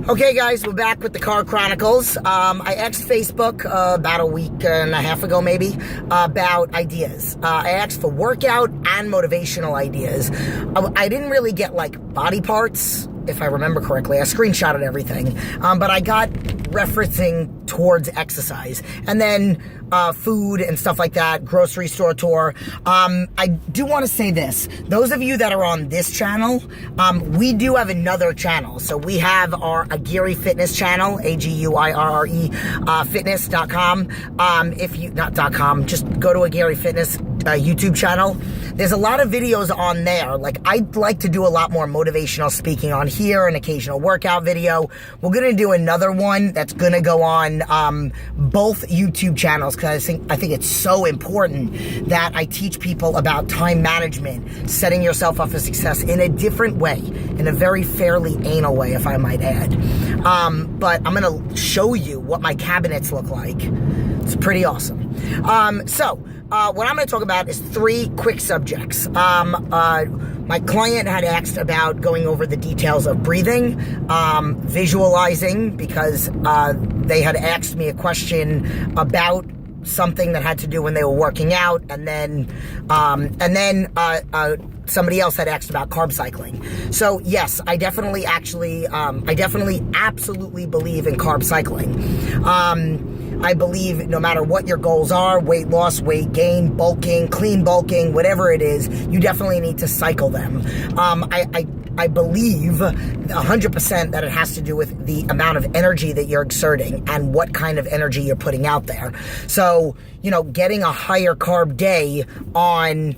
Okay, guys, we're back with the Carb Chronicles. I asked Facebook about a week and a half ago, maybe, about ideas. I asked for workout and motivational ideas. I didn't really get, like, body parts, if I remember correctly. I screenshotted everything. But I got referencing towards exercise. And then food and stuff like that, grocery store tour. I do want to say this. Those of you that are on this channel, we do have another channel. So we have our Aguirre Fitness channel, A-G-U-I-R-R-E, fitness.com. If you, not .com, just go to Aguirre Fitness YouTube channel. There's a lot of videos on there. Like, I'd like to do a lot more motivational speaking on here, an occasional workout video. We're going to do another one that's going to go on both YouTube channels, because I think it's so important that I teach people about time management, setting yourself up for success in a different way, in a very fairly anal way, if I might add. But I'm going to show you what my cabinets look like. It's pretty awesome. What I'm going to talk about is 3 quick subjects. My client had asked about going over the details of breathing, visualizing, because they had asked me a question about something that had to do when they were working out, and then somebody else had asked about carb cycling. So yes, I definitely absolutely believe in carb cycling. I believe no matter what your goals are, weight loss, weight gain, bulking, clean bulking, whatever it is, you definitely need to cycle them. I believe 100% that it has to do with the amount of energy that you're exerting and what kind of energy you're putting out there. So, getting a higher carb day on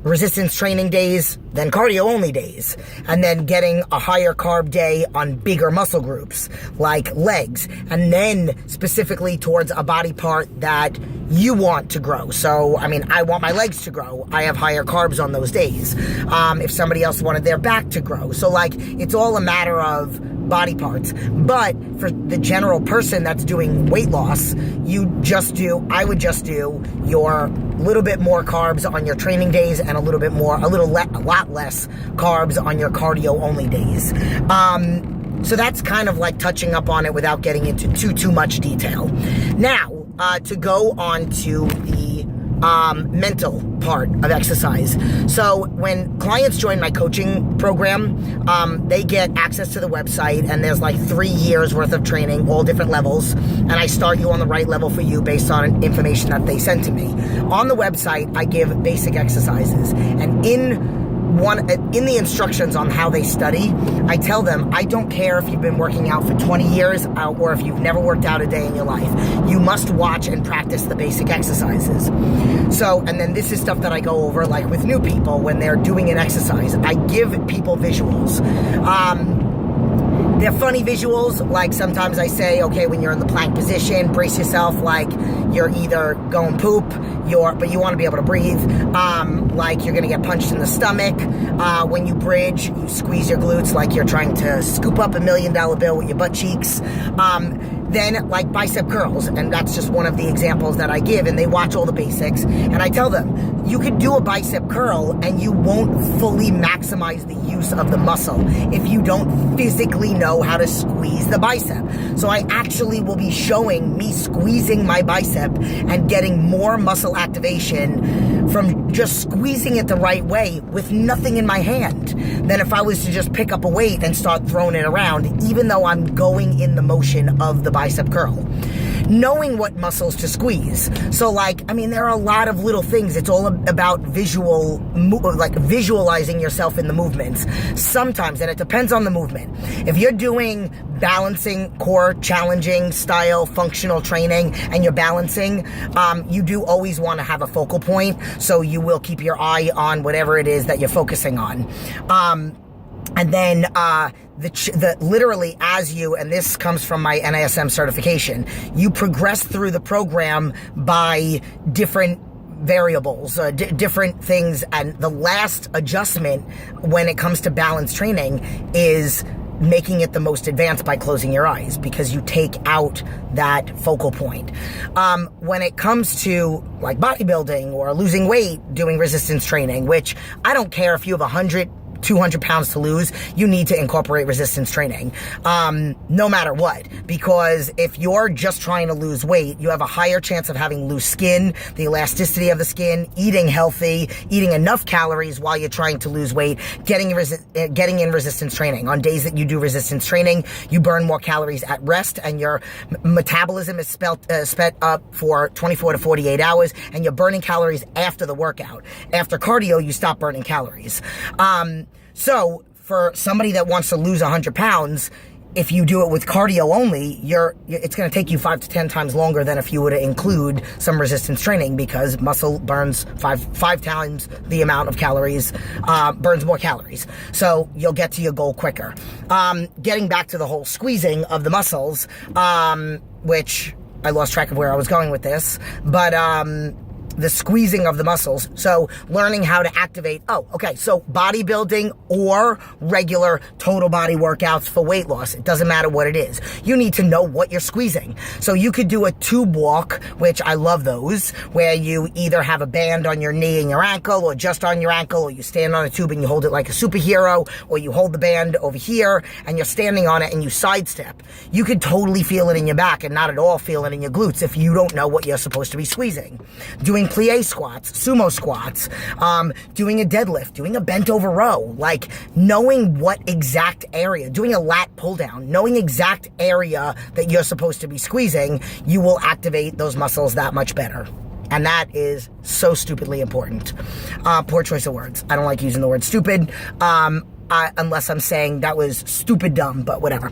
resistance training days than cardio only days, and then getting a higher carb day on bigger muscle groups like legs, and then specifically towards a body part that you want to grow. So, I want my legs to grow. I have higher carbs on those days. If somebody else wanted their back to grow. So, it's all a matter of body parts. But for the general person that's doing weight loss, I would just do your little bit more carbs on your training days and a lot less carbs on your cardio only days. So that's kind of like touching up on it without getting into too much detail. Now, to go on to the mental part of exercise. So when clients join my coaching program, they get access to the website, and there's 3 years worth of training, all different levels, and I start you on the right level for you based on information that they send to me. On the website, I give basic exercises, and in the instructions on how they study, I tell them, I don't care if you've been working out for 20 years or if you've never worked out a day in your life. You must watch and practice the basic exercises. So, and then this is stuff that I go over with new people when they're doing an exercise. I give people visuals. They're funny visuals, sometimes I say, okay, when you're in the plank position, brace yourself you're either going poop, but you want to be able to breathe, you're going to get punched in the stomach. When you bridge, you squeeze your glutes like you're trying to scoop up $1 million bill with your butt cheeks. Then bicep curls, and that's just one of the examples that I give, and they watch all the basics, and I tell them, you could do a bicep curl and you won't fully maximize the use of the muscle if you don't physically know how to squeeze the bicep. So I actually will be showing me squeezing my bicep and getting more muscle activation from just squeezing it the right way with nothing in my hand than if I was to just pick up a weight and start throwing it around, even though I'm going in the motion of the bicep curl. Knowing what muscles to squeeze. So there are a lot of little things. It's all about visualizing yourself in the movements. Sometimes, and it depends on the movement. If you're doing balancing, core, challenging style, functional training, and you're balancing, you do always want to have a focal point, so you will keep your eye on whatever it is that you're focusing on. And then, literally as you, and this comes from my NASM certification, you progress through the program by different variables, different things, and the last adjustment when it comes to balance training is making it the most advanced by closing your eyes, because you take out that focal point. When it comes to bodybuilding or losing weight, doing resistance training, which I don't care if you have 100 200 pounds to lose, you need to incorporate resistance training, no matter what. Because if you're just trying to lose weight, you have a higher chance of having loose skin, the elasticity of the skin, eating healthy, eating enough calories while you're trying to lose weight, getting in resistance training. On days that you do resistance training, you burn more calories at rest, and your metabolism is sped up for 24 to 48 hours, and you're burning calories after the workout. After cardio, you stop burning calories. So for somebody that wants to lose 100 pounds, if you do it with cardio only, it's going to take you 5 to 10 times longer than if you were to include some resistance training, because muscle burns five times the amount of calories, burns more calories. So you'll get to your goal quicker. Getting back to the whole squeezing of the muscles, which I lost track of where I was going with this, but the squeezing of the muscles. So learning how to activate, so bodybuilding or regular total body workouts for weight loss, it doesn't matter what it is. You need to know what you're squeezing. So you could do a tube walk, which I love those, where you either have a band on your knee and your ankle, or just on your ankle, or you stand on a tube and you hold it like a superhero, or you hold the band over here and you're standing on it and you sidestep. You could totally feel it in your back and not at all feel it in your glutes if you don't know what you're supposed to be squeezing. Doing plie squats, sumo squats, doing a deadlift, doing a bent over row, like knowing what exact area, doing a lat pull down, knowing exact area that you're supposed to be squeezing, you will activate those muscles that much better. And that is so stupidly important. Poor choice of words. I don't like using the word stupid, unless I'm saying that was stupid dumb, but whatever.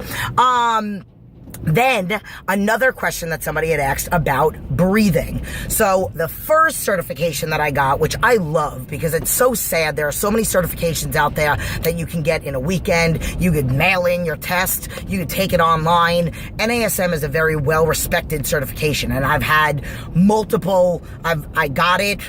Then another question that somebody had asked about breathing. So the first certification that I got, which I love because it's so sad, there are so many certifications out there that you can get in a weekend. You could mail in your test, you could take it online. NASM is a very well-respected certification, and I've had multiple. I got it.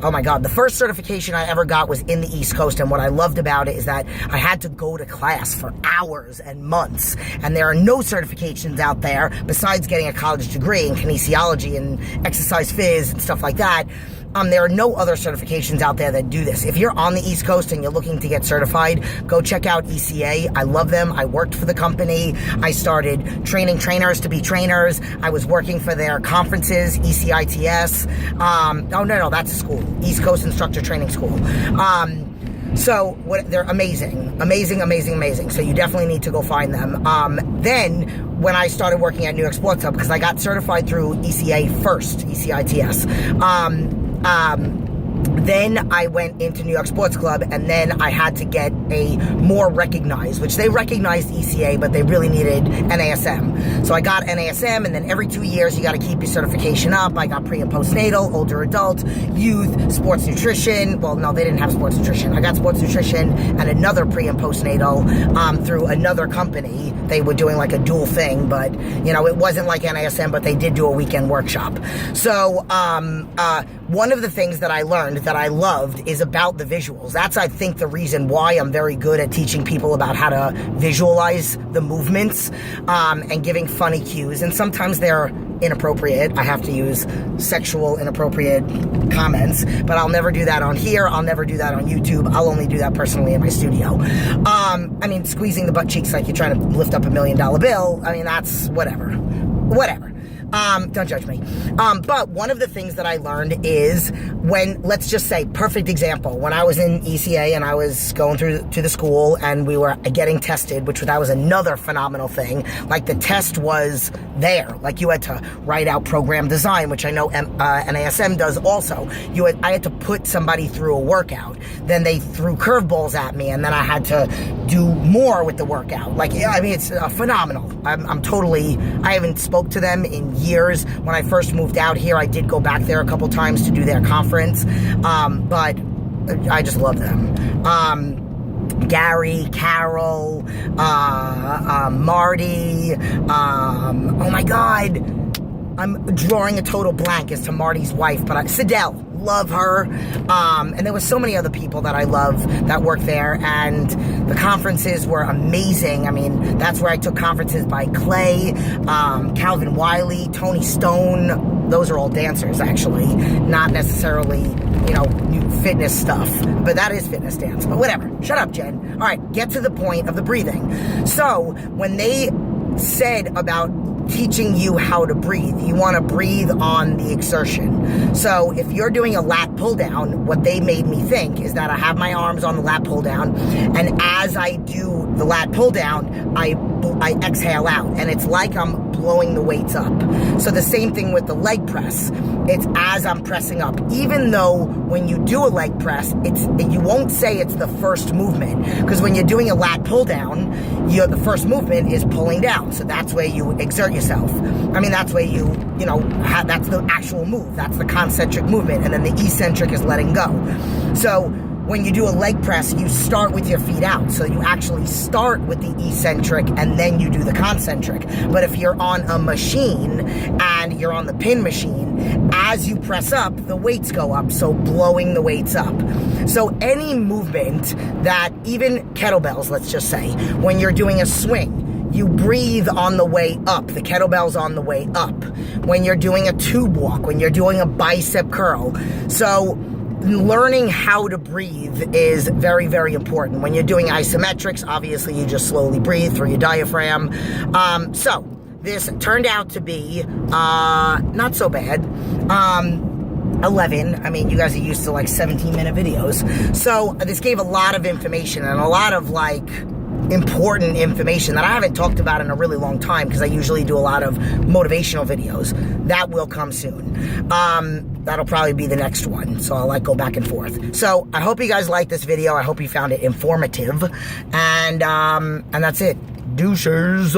Oh my God, the first certification I ever got was in the East Coast, and what I loved about it is that I had to go to class for hours and months, and there are no certifications out there besides getting a college degree in kinesiology and exercise phys and stuff like that. There are no other certifications out there that do this. If you're on the East Coast and you're looking to get certified, go check out ECA. I love them. I worked for the company. I started training trainers to be trainers. I was working for their conferences, ECITS. No, that's a school. East Coast Instructor Training School. They're amazing. So you definitely need to go find them. Then when I started working at New York Sports Hub, because I got certified through ECA first, ECITS, then I went into New York Sports Club, and then I had to get a more recognized, which they recognized ECA, but they really needed NASM. So I got NASM, and then every 2 years you got to keep your certification up. I got pre and postnatal, older adult, youth, sports nutrition. Well, no, they didn't have sports nutrition. I got sports nutrition and another pre and postnatal through another company. They were doing like a dual thing, but it wasn't like NASM, but they did do a weekend workshop. So one of the things that I learned that I loved is about the visuals. That's, I think, the reason why I'm very good at teaching people about how to visualize the movements and giving funny cues. And sometimes they're inappropriate. I have to use sexual inappropriate comments, but I'll never do that on here. I'll never do that on YouTube. I'll only do that personally in my studio. Squeezing the butt cheeks like you're trying to lift up $1 million bill. That's whatever. Don't judge me. But one of the things that I learned is let's just say, perfect example, when I was in ECA and I was going to the school and we were getting tested, that was another phenomenal thing. Like, the test was there. Like, you had to write out program design, which I know NASM does also. I had to put somebody through a workout. Then they threw curveballs at me, and then I had to do more with the workout. It's phenomenal. I haven't spoke to them in years. When I first moved out here, I did go back there a couple times to do their conference, but I just love them. Gary, Carol, Marty, oh my God, I'm drawing a total blank as to Marty's wife, but Sidel, love her, and there were so many other people that I love that work there, and the conferences were amazing. That's where I took conferences by Clay, Calvin Wiley, Tony Stone, those are all dancers, actually, not necessarily, you know, new fitness stuff. But that is fitness dance. But whatever. Shut up, Jen. All right, get to the point of the breathing. So when they said about teaching you how to breathe, you want to breathe on the exertion. So if you're doing a lat pull down, what they made me think is that I have my arms on the lat pull down, and as I do the lat pull down, I exhale out, and it's like I'm blowing the weights up. So the same thing with the leg press. It's as I'm pressing up. Even though when you do a leg press, you won't say it's the first movement, because when you're doing a lat pull down, the first movement is pulling down. So that's where you exert yourself. I mean, that's where that's the actual move. That's the concentric movement, and then the eccentric is letting go. So when you do a leg press, you start with your feet out. So you actually start with the eccentric and then you do the concentric. But if you're on a machine and you're on the pin machine, as you press up, the weights go up. So blowing the weights up. So any movement that, even kettlebells, let's just say, when you're doing a swing, you breathe on the way up. The kettlebell's on the way up. When you're doing a tube walk, when you're doing a bicep curl. So learning how to breathe is very, very important. When you're doing isometrics, obviously you just slowly breathe through your diaphragm. So this turned out to be not so bad. 11. I mean, you guys are used to like 17-minute videos. So this gave a lot of information and a lot of like important information that I haven't talked about in a really long time, because I usually do a lot of motivational videos. That will come soon. That'll probably be the next one. So I'll go back and forth. So I hope you guys liked this video. I hope you found it informative. And that's it. Deuces.